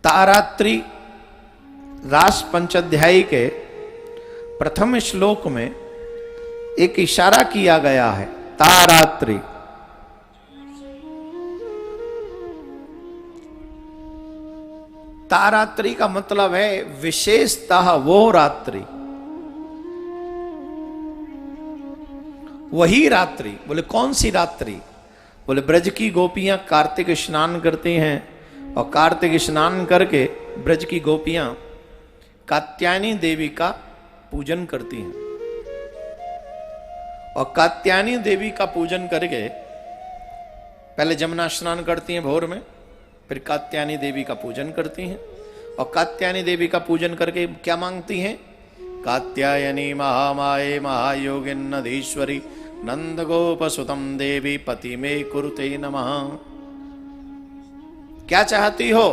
तारात्रि रास पंचाध्यायी के प्रथम श्लोक में एक इशारा किया गया है। तारात्रि तारात्रि का मतलब है विशेषतः वो रात्रि, वही रात्रि। बोले कौन सी रात्रि? बोले ब्रज की गोपियां कार्तिक स्नान करती हैं और कार्तिक स्नान करके ब्रज की गोपियां कात्यायनी देवी का पूजन करती हैं और कात्यायनी देवी का पूजन करके पहले जमुना स्नान करती हैं भोर में, फिर कात्यायनी देवी का पूजन करती हैं और कात्यायनी देवी का पूजन करके क्या मांगती हैं? कात्यायनी महामाये महायोगिन्नधीश्वरी नंद गोप सुतम देवी पति में कुरुते नमः। क्या चाहती हो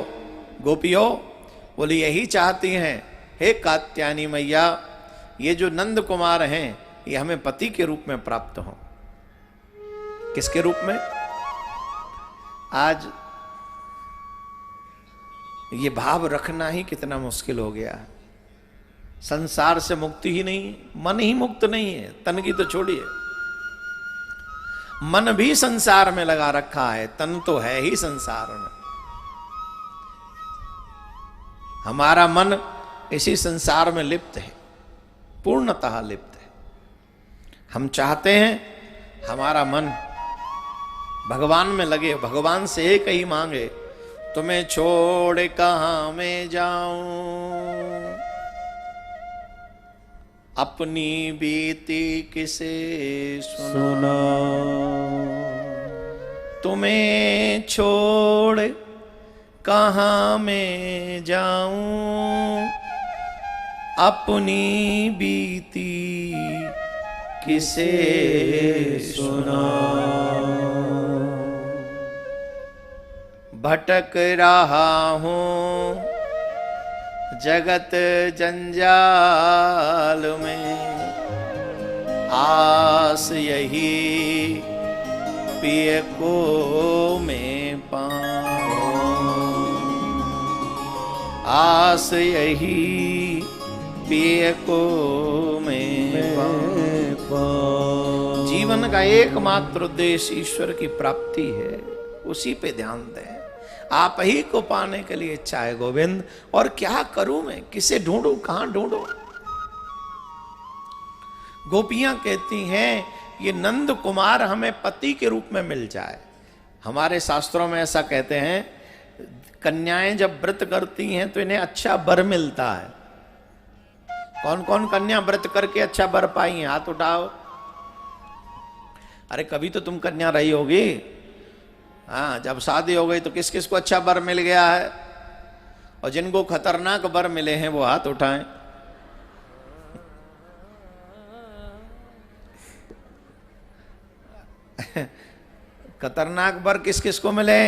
गोपियों? बोली यही चाहती हैं, हे कात्यायनी मैया, ये जो नंद कुमार हैं ये हमें पति के रूप में प्राप्त हो। किसके रूप में? आज ये भाव रखना ही कितना मुश्किल हो गया है। संसार से मुक्ति ही नहीं, मन ही मुक्त नहीं है। तन की तो छोड़िए, मन भी संसार में लगा रखा है, तन तो है ही संसार में। हमारा मन इसी संसार में लिप्त है, पूर्णतः लिप्त है। हम चाहते हैं हमारा मन भगवान में लगे, भगवान से एक ही मांगे, तुम्हें छोड़ कहां मैं जाऊं, अपनी बीती किसे सुना, तुम्हें छोड़ कहां मैं जाऊं, अपनी बीती किसे सुना, भटक रहा हूं जगत जंजाल में, आस यही पिय को मैं पाऊं, आस यही पिय को मैं पाऊं। जीवन का एकमात्र उद्देश्य ईश्वर की प्राप्ति है, उसी पे ध्यान दें। आप ही को पाने के लिए इच्छा है गोविंद, और क्या करूं मैं, किसे ढूंढूं, कहां ढूंढूं? गोपियां कहती हैं ये नंद कुमार हमें पति के रूप में मिल जाए। हमारे शास्त्रों में ऐसा कहते हैं, कन्याएं जब व्रत करती हैं तो इन्हें अच्छा वर मिलता है। कौन कौन कन्या व्रत करके अच्छा वर पाई हैं? हाथ उठाओ। अरे कभी तो तुम कन्या रही होगी। हाँ, जब शादी हो गई तो किस किस को अच्छा वर मिल गया है? और जिनको खतरनाक वर मिले हैं वो हाथ उठाएं। खतरनाक वर किस किस को मिले?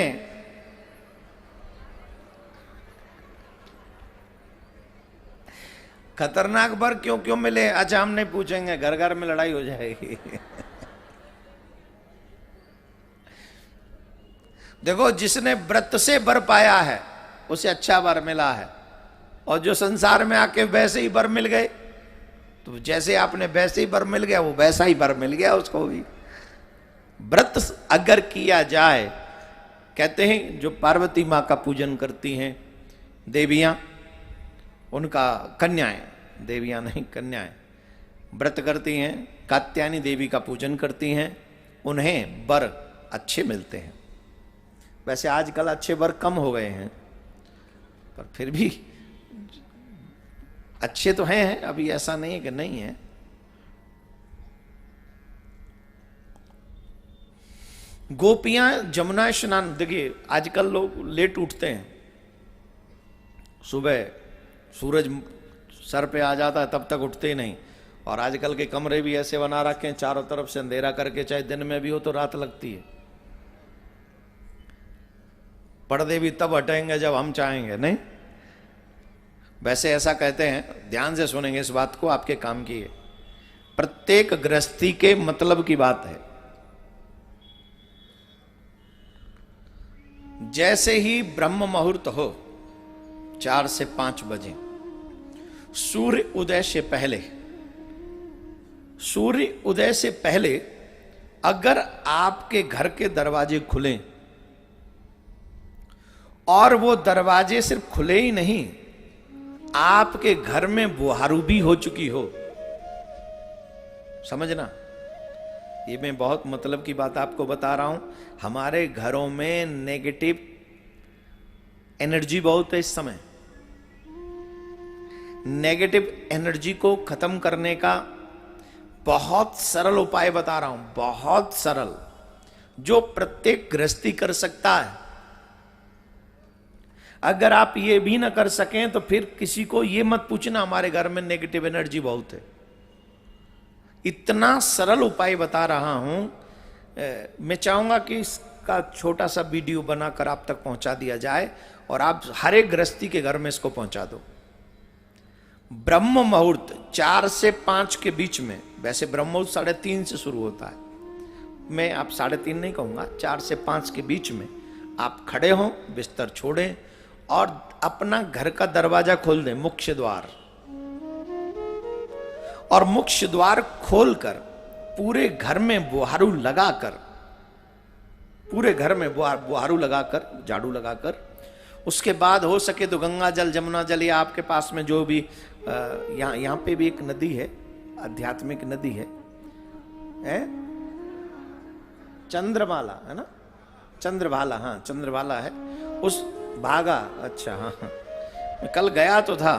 खतरनाक वर क्यों क्यों मिले? अच्छा, हम नहीं पूछेंगे, घर घर में लड़ाई हो जाएगी। देखो, जिसने व्रत से वर पाया है उसे अच्छा वर मिला है, और जो संसार में आके वैसे ही वर मिल गए, तो जैसे आपने वैसे ही वर मिल गया, वो वैसा ही वर मिल गया उसको भी। व्रत अगर किया जाए, कहते हैं जो पार्वती माँ का पूजन करती हैं देवियां, उनका कन्याएं, देवियां नहीं कन्याएं, व्रत करती हैं, कात्यायनी देवी का पूजन करती हैं, उन्हें वर अच्छे मिलते हैं। वैसे आजकल अच्छे वर कम हो गए हैं, पर फिर भी अच्छे तो हैं, अभी ऐसा नहीं है कि नहीं है। गोपियां जमुना स्नान, देखिए आजकल लोग लेट उठते हैं, सुबह सूरज सर पे आ जाता है तब तक उठते ही नहीं। और आजकल के कमरे भी ऐसे बना रखे हैं, चारों तरफ से अंधेरा करके, चाहे दिन में भी हो तो रात लगती है। पर्दे भी तब हटेंगे जब हम चाहेंगे, नहीं? वैसे ऐसा कहते हैं, ध्यान से सुनेंगे इस बात को, आपके काम की है। प्रत्येक गृहस्थी के मतलब की बात है। जैसे ही ब्रह्म मुहूर्त हो, 4 से 5 बजे, सूर्य उदय से पहले, सूर्य उदय से पहले अगर आपके घर के दरवाजे खुले और वो दरवाजे सिर्फ खुले ही नहीं, आपके घर में बुहारू भी हो चुकी हो, समझना, ये मैं बहुत मतलब की बात आपको बता रहा हूं। हमारे घरों में नेगेटिव एनर्जी बहुत है इस समय। नेगेटिव एनर्जी को खत्म करने का बहुत सरल उपाय बता रहा हूं, बहुत सरल, जो प्रत्येक गृहस्थी कर सकता है। अगर आप ये भी ना कर सकें तो फिर किसी को ये मत पूछना हमारे घर में नेगेटिव एनर्जी बहुत है। इतना सरल उपाय बता रहा हूं। मैं चाहूंगा कि इसका छोटा सा वीडियो बनाकर आप तक पहुंचा दिया जाए और आप हर एक गृहस्थी के घर में इसको पहुंचा दो। ब्रह्म मुहूर्त 4 से 5 के बीच में, वैसे ब्रह्म मुहूर्त 3:30 से शुरू होता है, मैं आप 3:30 नहीं कहूंगा, 4 से 5 के बीच में आप खड़े हों, बिस्तर छोड़ें और अपना घर का दरवाजा खोल दें, मुख्य द्वार, और मुख्य द्वार खोलकर पूरे घर में बुहारू लगाकर, पूरे घर में बुहारू लगाकर, झाड़ू लगाकर, उसके बाद हो सके तो गंगा जल, जमुना जल, या आपके पास में जो भी यहाँ पे भी एक नदी है, आध्यात्मिक नदी है, चंद्रभाला है ना, चंद्रभाला, हाँ चंद्रभाला है, उस भागा, अच्छा हाँ, मैं कल गया तो था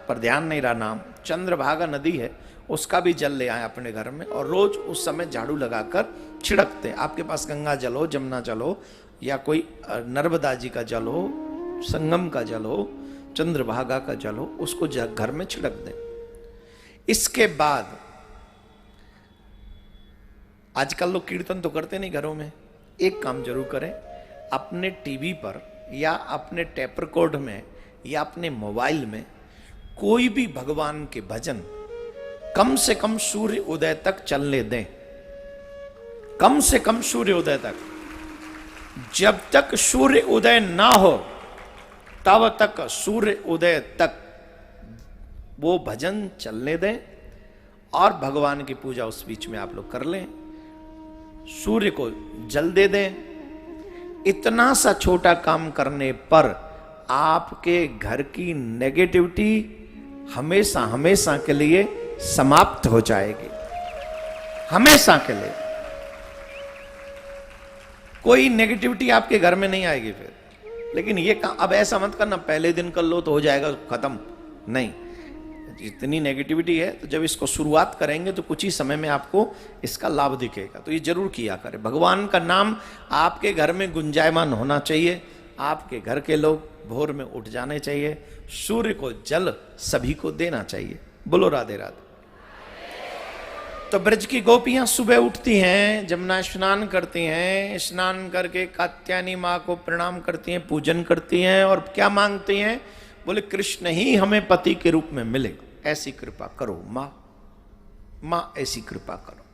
पर ध्यान नहीं रहा नाम, चंद्रभागा नदी है, उसका भी जल ले आए अपने घर में और रोज उस समय झाड़ू लगाकर छिड़कते। आपके पास गंगा जल हो, जमुना जल हो, या कोई नर्मदा जी का जल हो, संगम का जल हो, चंद्रभागा का जल हो, उसको घर में छिड़क दें। इसके बाद आजकल लोग कीर्तन तो करते नहीं घरों में, एक काम जरूर करें, अपने टीवी पर या अपने टेप रिकॉर्ड में या अपने मोबाइल में कोई भी भगवान के भजन कम से कम सूर्य उदय तक चलने दें, कम से कम सूर्य उदय तक। जब तक सूर्य उदय ना हो तब तक, सूर्य उदय तक वो भजन चलने दें और भगवान की पूजा उस बीच में आप लोग कर लें, सूर्य को जल दे दें। इतना सा छोटा काम करने पर आपके घर की नेगेटिविटी हमेशा हमेशा के लिए समाप्त हो जाएगी, हमेशा के लिए कोई नेगेटिविटी आपके घर में नहीं आएगी फिर। लेकिन ये काम अब ऐसा मत करना पहले दिन कर लो तो हो जाएगा खत्म, नहीं, इतनी नेगेटिविटी है तो जब इसको शुरुआत करेंगे तो कुछ ही समय में आपको इसका लाभ दिखेगा, तो ये जरूर किया करें। भगवान का नाम आपके घर में गुंजायमान होना चाहिए, आपके घर के लोग भोर में उठ जाने चाहिए, सूर्य को जल सभी को देना चाहिए। बोलो राधे राधे। तो ब्रज की गोपियां सुबह उठती हैं, जमुना स्नान करती हैं, स्नान करके कात्यायनी माँ को प्रणाम करती हैं, पूजन करती हैं और क्या मांगती हैं? बोले कृष्ण ही हमें पति के रूप में मिले, ऐसी कृपा करो माँ, माँ ऐसी कृपा करो।